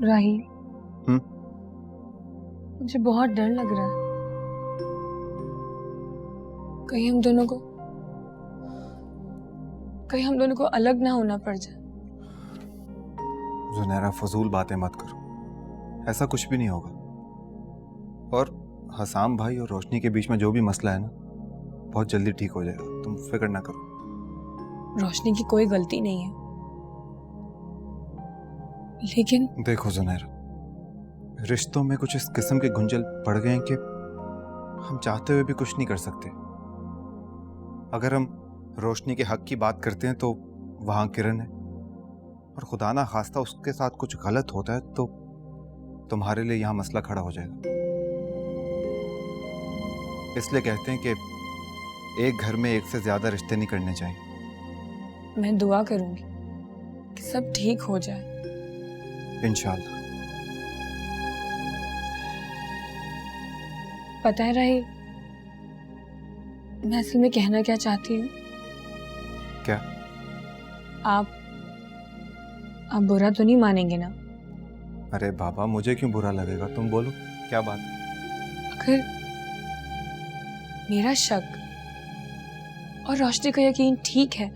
राही, मुझे बहुत डर लग रहा है। कहीं हम दोनों को अलग ना होना पड़ जाए। जुनैरा, फजूल बातें मत करो, ऐसा कुछ भी नहीं होगा। और हसाम भाई और रोशनी के बीच में जो भी मसला है ना, बहुत जल्दी ठीक हो जाएगा, तुम फिक्र ना करो। रोशनी की कोई गलती नहीं है, लेकिन देखो जुनैरा, रिश्तों में कुछ इस किस्म के गुंजल पड़ गए हैं कि हम चाहते हुए भी कुछ नहीं कर सकते। अगर हम रोशनी के हक की बात करते हैं तो वहां किरण है, और खुदा ना खास्ता उसके साथ कुछ गलत होता है तो तुम्हारे लिए यहां मसला खड़ा हो जाएगा। इसलिए कहते हैं कि एक घर में एक से ज्यादा रिश्ते नहीं करने चाहिए। मैं दुआ करूंगी कि सब ठीक हो जाए, इंशाल्लाह। पता है राही, मैं असल में कहना क्या चाहती हूँ। क्या? आप बुरा तो नहीं मानेंगे ना? अरे बाबा, मुझे क्यों बुरा लगेगा, तुम बोलो क्या बात है। अगर मेरा शक और रोशनी का यकीन ठीक है,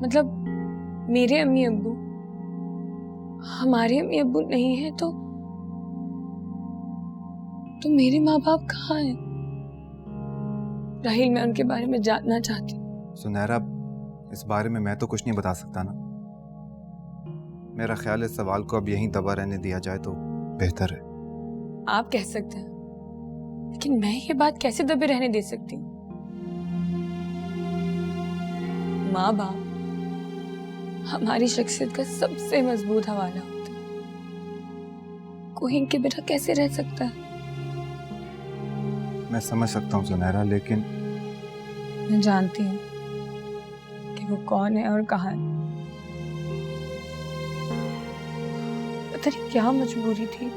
मतलब मेरे अम्मी अब्बू हमारे अम्मी अब्बू नहीं है, तो मेरे माँ बाप कहाँ हैं? राहिल, मैं उनके बारे में जानना चाहती हूँ। सुनहरा, इस बारे में मैं तो कुछ नहीं बता सकता ना। मेरा ख्याल है इस सवाल को अब यहीं दबा रहने दिया जाए तो बेहतर है। आप कह सकते हैं, लेकिन मैं ये बात कैसे दबे रहने दे सकती हूँ? माँ बाप हमारी शख्सियत का सबसे मजबूत हवाला होता है, कोई इनके बिना कैसे रह सकता है? मैं समझ सकता हूँ सुनहरा, लेकिन मैं जानती हूँ कि वो कौन है और कहाँ है। पता नहीं क्या मजबूरी थी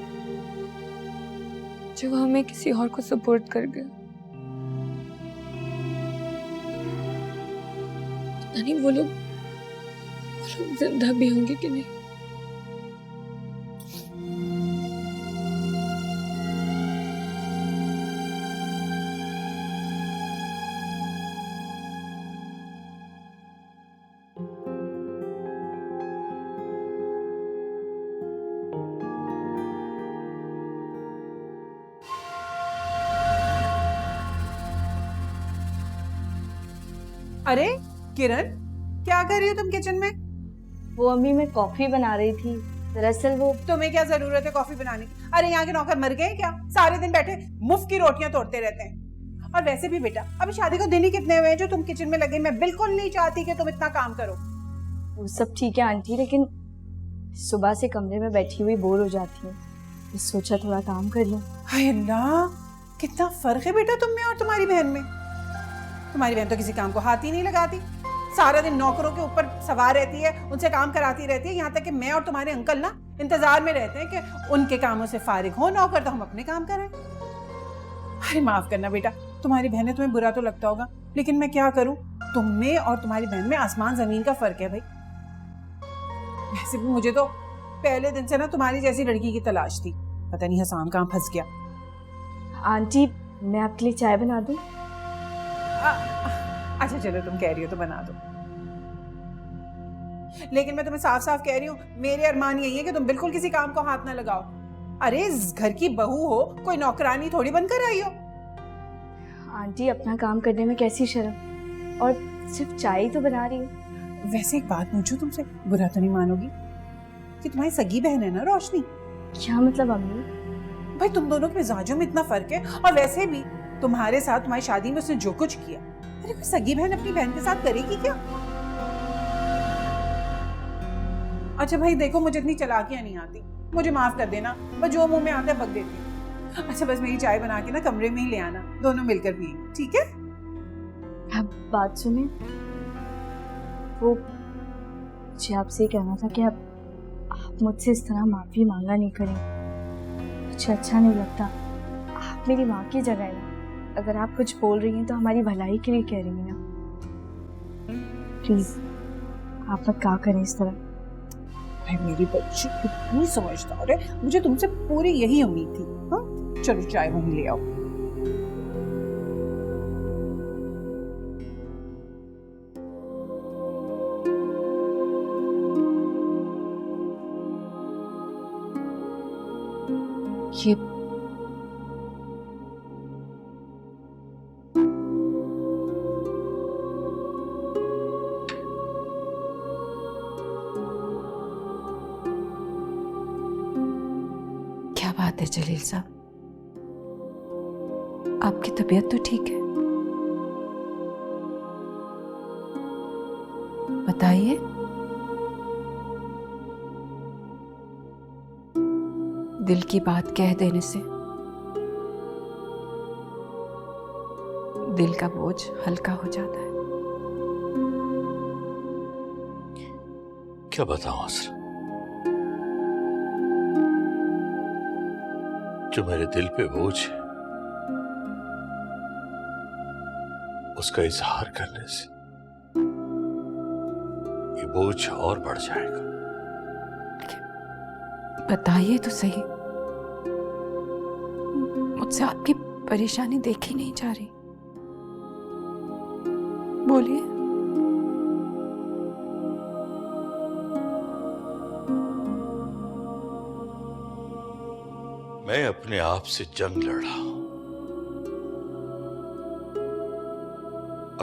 जो वो हमें किसी और को सपोर्ट कर गया। पता नहीं वो लोग जिंदा भी होंगे कि नहीं। अरे किरण, क्या कर रही हो तुम किचन में? वो अम्मी, मैं कॉफी बना रही थी। दरअसल वो तुम्हें क्या जरूरत है कॉफी बनाने की? अरे यहाँ के नौकर मर गए क्या? सारे दिन बैठे मुफ्त की रोटियां तोड़ते रहते हैं। और वैसे भी बेटा, अभी शादी को दिन ही कितने हुए हैं जो तुम किचन में लगे? मैं बिल्कुल नहीं चाहती कि तुम इतना काम करो। वो सब ठीक है आंटी, लेकिन सुबह से कमरे में बैठी हुई बोर हो जाती हूँ, सोचा थोड़ा काम कर लूं। हाय अल्लाह, कितना फर्क है बेटा तुम में और तुम्हारी बहन में। तुम्हारी बहन तो किसी काम को हाथ ही नहीं लगाती, सारा दिन नौकरों के ऊपर सवार रहती है, उनसे काम कराती रहती है। यहाँ तक कि मैं और तुम्हारे अंकल ना इंतजार में रहते हैं कि उनके कामों से फारिग हो नौकर तो हम अपने काम करें। अरे माफ करना बेटा, तुम्हारी बहन है, तुम्हें बुरा तो लगता होगा, लेकिन मैं क्या करूं, तुम में और तुम्हारी बहन में आसमान जमीन का फर्क है भाई। वैसे भी मुझे तो पहले दिन से ना तुम्हारी जैसी लड़की की तलाश थी, पता नहीं हसान कहाँ फंस गया। आंटी, मैं आपके लिए चाय बना दूं? अच्छा चलो, तुम कह रही हो तो बना दो, लेकिन मैं तुम्हें साफ साफ कह रही हूँ, मेरे अरमान यही है कि तुम बिल्कुल किसी काम को हाथ ना लगाओ। अरे इस घर की बहू हो, कोई नौकरानी थोड़ी बनकर आई हो। आंटी, अपना काम करने में कैसी शर्म, और सिर्फ चाय ही तो बना रही हूँ। वैसे एक बात पूछूं तुमसे, बुरा तो नहीं मानोगी कि तुम्हारी सगी बहन है ना रोशनी? क्या मतलब अम्मी? भाई तुम दोनों के मिजाजों में इतना फर्क है, और वैसे भी तुम्हारे साथ तुम्हारी शादी में उसने जो कुछ किया, अरे कोई सगी बहन अपनी बहन के साथ करेगी क्या? अच्छा भाई देखो, मुझे इतनी चालाकियां नहीं आती, मुझे माफ कर देना, बस जो मुंह में आता है बक देती हूँ। अच्छा बस मेरी चाय बना के ना कमरे में ही ले आना, दोनों मिलकर पिएंगे, ठीक है? अब बात सुने, वो मुझे आपसे कहना था कि आप मुझसे इस तरह माफी मांगा नहीं करें, मुझे अच्छा नहीं लगता। आप मेरी माँ की जगह है ना, अगर आप कुछ बोल रही हैं तो हमारी भलाई के लिए कह रही हैं ना। प्लीज आप मत कहा करें इस तरह। है मेरी बच्ची, कितनी समझदार है। मुझे तुमसे पूरी यही उम्मीद थी। हाँ चलो चाय वहीं ले आओ। ये क्या बात है जलील साहब, आपकी तबीयत तो ठीक है? बताइए। दिल की बात कह देने से दिल का बोझ हल्का हो जाता है। क्या बताऊं असरा, जो मेरे दिल पे बोझ है उसका इजहार करने से ये बोझ और बढ़ जाएगा। बताइए तो सही, मुझसे आपकी परेशानी देखी नहीं जा रही, बोलिए। मैं अपने आप से जंग लड़ रहा हूं,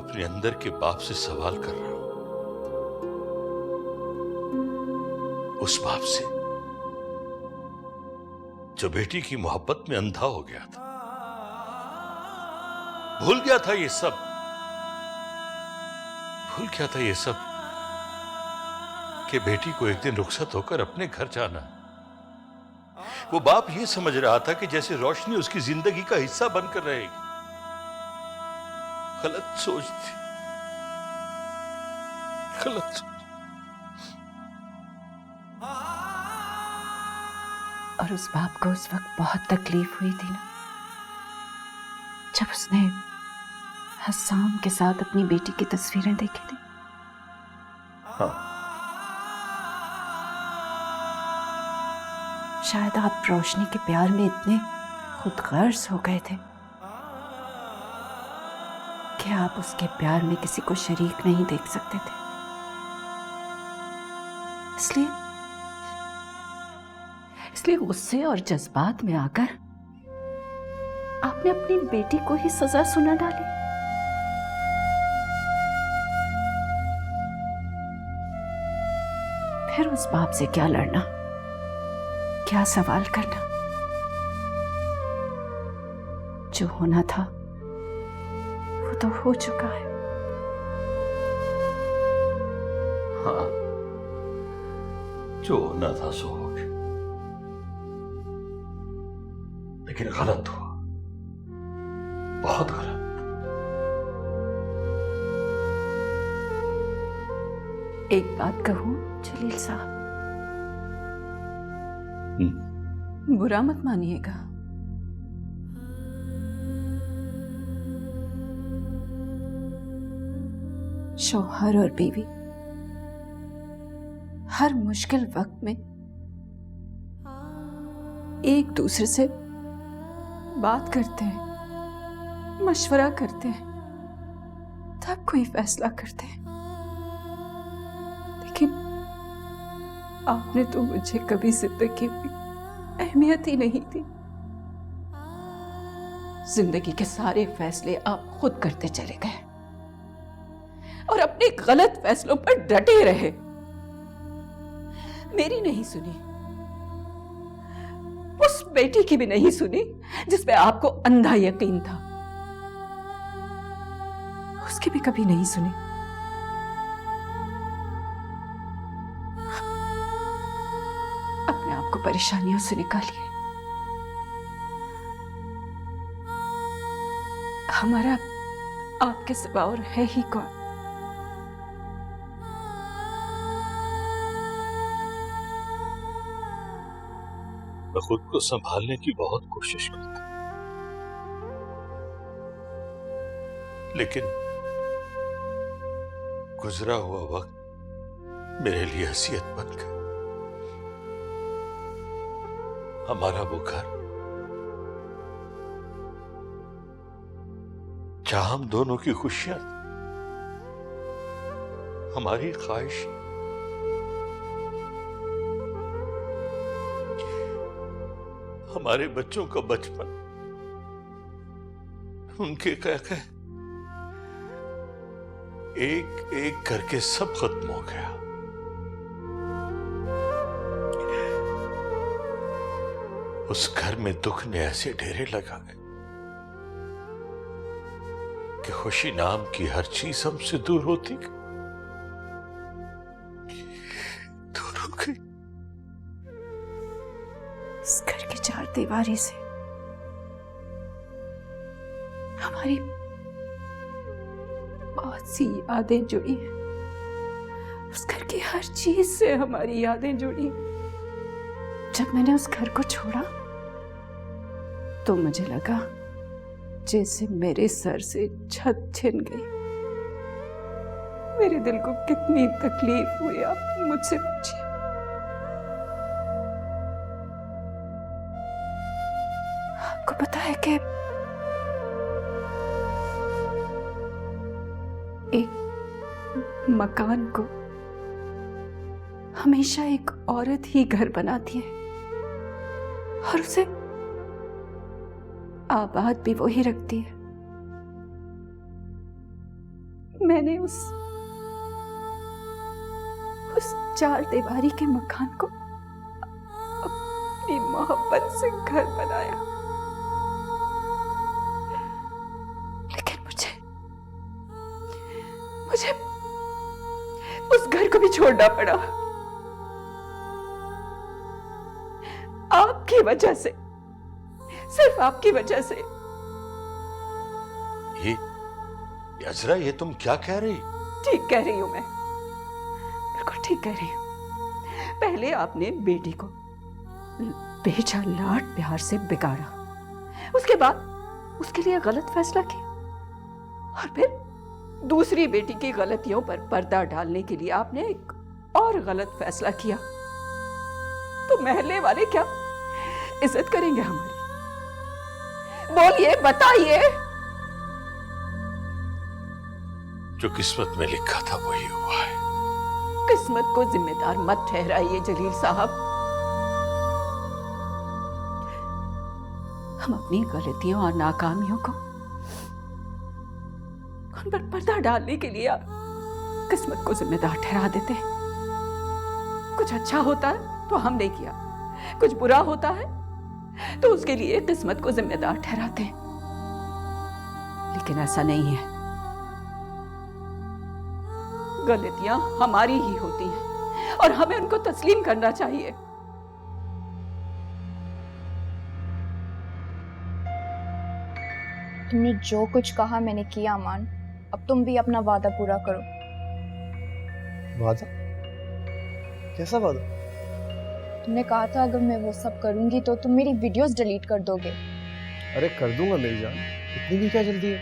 अपने अंदर के बाप से सवाल कर रहा हूं, उस बाप से जो बेटी की मोहब्बत में अंधा हो गया था, भूल गया था ये सब, भूल गया था ये सब कि बेटी को एक दिन रुखसत होकर अपने घर जाना। वो बाप ये समझ रहा था कि जैसे रोशनी उसकी जिंदगी का हिस्सा बनकर रहेगी। गलत सोच थी, गलत सोच। और उस बाप को उस वक्त बहुत तकलीफ हुई थी ना, जब उसने हसाम के साथ अपनी बेटी की तस्वीरें देखी थी। हाँ, शायद आप रोशनी के प्यार में इतने खुदगर्ज हो गए थे कि आप उसके प्यार में किसी को शरीक नहीं देख सकते थे। इसलिए गुस्से और जज्बात में आकर आपने अपनी बेटी को ही सजा सुना डाली। फिर उस बाप से क्या लड़ना, क्या सवाल करना? जो होना था वो तो हो चुका है। हाँ, जो होना था सो हो गया, लेकिन गलत हुआ, बहुत गलत। एक बात कहूं जलील साहब, बुरा मत मानिएगा, शौहर और बीवी हर मुश्किल वक्त में एक दूसरे से बात करते हैं, मशवरा करते हैं, तब कोई फैसला करते हैं। लेकिन आपने तो मुझे कभी जिंदगी में अहमियत ही नहीं दी। जिंदगी के सारे फैसले आप खुद करते चले गए और अपने गलत फैसलों पर डटे रहे। मेरी नहीं सुनी, उस बेटी की भी नहीं सुनी जिसपे आपको अंधा यकीन था, उसकी भी कभी नहीं सुनी। अपने आप को परेशानियों से निकालिए। हमारा आपके सिवा और है ही कौन? मैं खुद को संभालने की बहुत कोशिश करता, लेकिन गुजरा हुआ वक्त मेरे लिए हसीयत बन गया। हमारा वो घर जहां हम दोनों की खुशियां, हमारी ख्वाहिश, हमारे बच्चों का बचपन, उनके कह एक एक करके सब खत्म हो गया। उस घर में दुख ने ऐसे डेरे लगाए कि खुशी नाम की हर चीज हमसे दूर होती गई, दूर हो गई। इस घर की चार दीवारी से हमारी बहुत सी यादें जुड़ी हैं। उस घर की हर चीज से हमारी यादें जुड़ी हैं। जब मैंने उस घर को छोड़ा तो मुझे लगा जैसे मेरे सर से छत छिन गई। मेरे दिल को कितनी तकलीफ हुई, आप मुझसे पूछिए। आपको पता है कि एक मकान को हमेशा एक औरत ही घर बनाती है और उसे आबाद भी वो ही रखती है। मैंने उस चार दीवारी के मकान को अपनी मोहब्बत से घर बनाया, लेकिन मुझे उस घर को भी छोड़ना पड़ा आपकी वजह से, सिर्फ आपकी वजह से। ये अजरा, ये तुम क्या कह रही? ठीक कह रही हूं मैं, बिल्कुल ठीक कह रही हूं। पहले आपने बेटी को बेचा लाड प्यार से बिगाड़ा, उसके बाद उसके लिए गलत फैसला किया और फिर दूसरी बेटी की गलतियों पर पर्दा डालने के लिए आपने एक और गलत फैसला किया। तो महल्ले वाले क्या इज्जत करेंगे हमारी? बोलिए, बताइए। जो किस्मत में लिखा था वही हुआ है। किस्मत को जिम्मेदार मत ठहराइए जलील साहब। हम अपनी गलतियों और नाकामियों को उन पर पर्दा डालने के लिए किस्मत को जिम्मेदार ठहरा देते हैं। कुछ अच्छा होता है तो हमने किया, कुछ बुरा होता है तो उसके लिए किस्मत को जिम्मेदार ठहराते हैं, लेकिन ऐसा नहीं है। गलतियां हमारी ही होती हैं और हमें उनको तस्लीम करना चाहिए। तुमने जो कुछ कहा मैंने किया अमान, अब तुम भी अपना वादा पूरा करो। वादा? कैसा वादा? तुमने कहा था अगर मैं वो सब करूंगी तो तुम मेरी वीडियोस डिलीट कर दोगे। अरे कर दूंगा मेरी जान, इतनी भी क्या जल्दी है?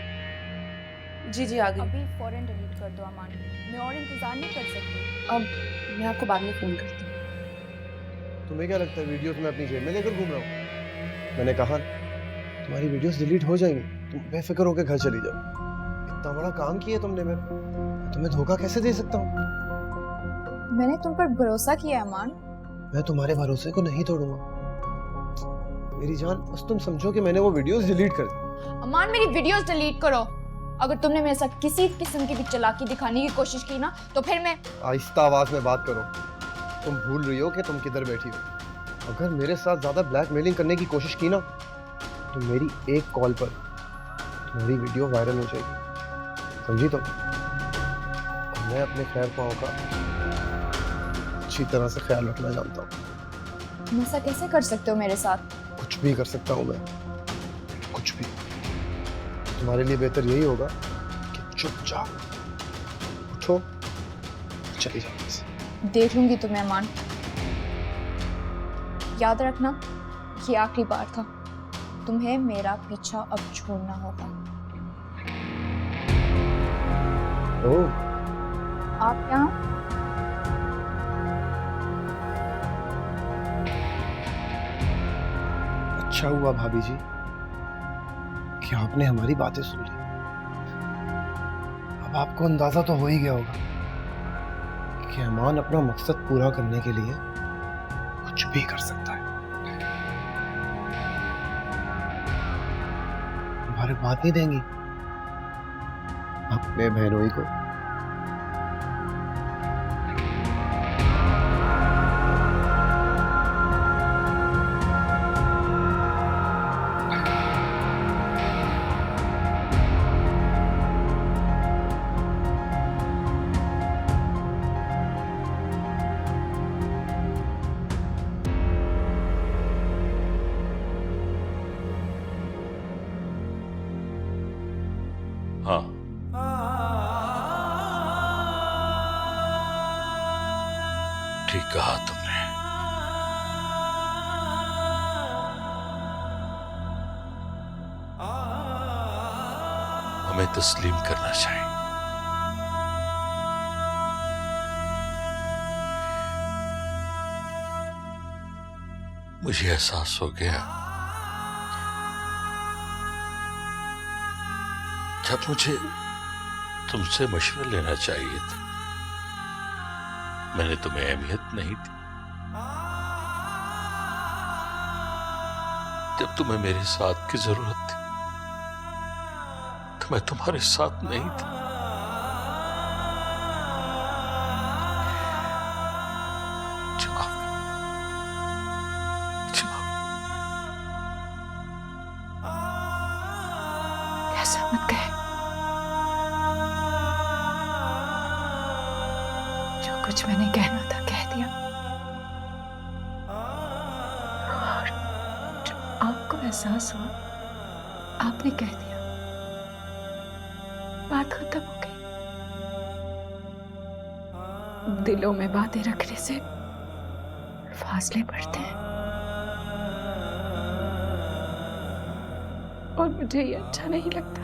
जी आ गई। अभी फौरन डिलीट कर दो अमान, मैं और इंतजार नहीं कर सकती। अब मैं आपको बाद में फोन करती हूँ। तुम्हें क्या लगता है वीडियोस मैं अपनी जेब में लेकर घूम रहा हूँ? मैंने कहा तुम्हारी वीडियोस डिलीट हो जाएंगी, तुम बेफिक्र होकर घर चली जाओ। इतना बड़ा काम किया तुमने मेरा, तुम्हें धोखा कैसे दे सकता हूँ? मैंने तुम पर भरोसा किया अमान। मैं तुम्हारे भरोसे को नहीं तोड़ूंगा मेरी जान। बस तुम समझो कि मैंने वो वीडियोस डिलीट कर दी। अमान मेरी वीडियोस डिलीट करो। अगर तुमने मेरे साथ किसी किस्म की भी चालाकी दिखाने की कोशिश की ना तो फिर मैं। आहिस्ता आवाज में बात करो, तुम भूल रही हो कि तुम किधर बैठी हो। अगर मेरे साथ ज्यादा ब्लैकमेलिंग करने की कोशिश की ना तो मेरी एक कॉल पर तुम्हारी वीडियो वायरल हो जाएगी, समझी तुम? और मैं अपने खैर पाँव का अच्छी तरह से ख्याल रखना जानता हूँ। तुम ऐसा कैसे कर सकते हो मेरे साथ? कुछ भी कर सकता हूँ मैं, कुछ भी। तुम्हारे लिए बेहतर यही होगा कि चुपचाप उठो, चली जाओ। देख लूंगी तुम्हें अमान। याद रखना ये आखिरी बार था, तुम्हें मेरा पीछा अब छोड़ना होगा। ओह, आप यहाँ? अच्छा हुआ भाभी जी कि आपने हमारी बातें सुन ली। अब आपको अंदाजा तो हो ही गया होगा कि अमान अपना मकसद पूरा करने के लिए कुछ भी कर सकता है। हमारे बात नहीं देंगी अपने बहनोई को। हाँ, ठीक कहा तुमने। हमें तस्लीम करना चाहिए। मुझे एहसास हो गया जब मुझे तुमसे मशवरा लेना चाहिए था, मैंने तुम्हें अहमियत नहीं दी। जब तुम्हें मेरे साथ की जरूरत थी तो मैं तुम्हारे साथ नहीं था। ऐसा मत कहे। जो कुछ मैंने कहना था कह दिया, और जब आपको एहसास हुआ आपने कह दिया, बात खत्म हो गई। दिलों में बातें रखने से फासले बढ़ते हैं, और मुझे ये अच्छा नहीं लगता।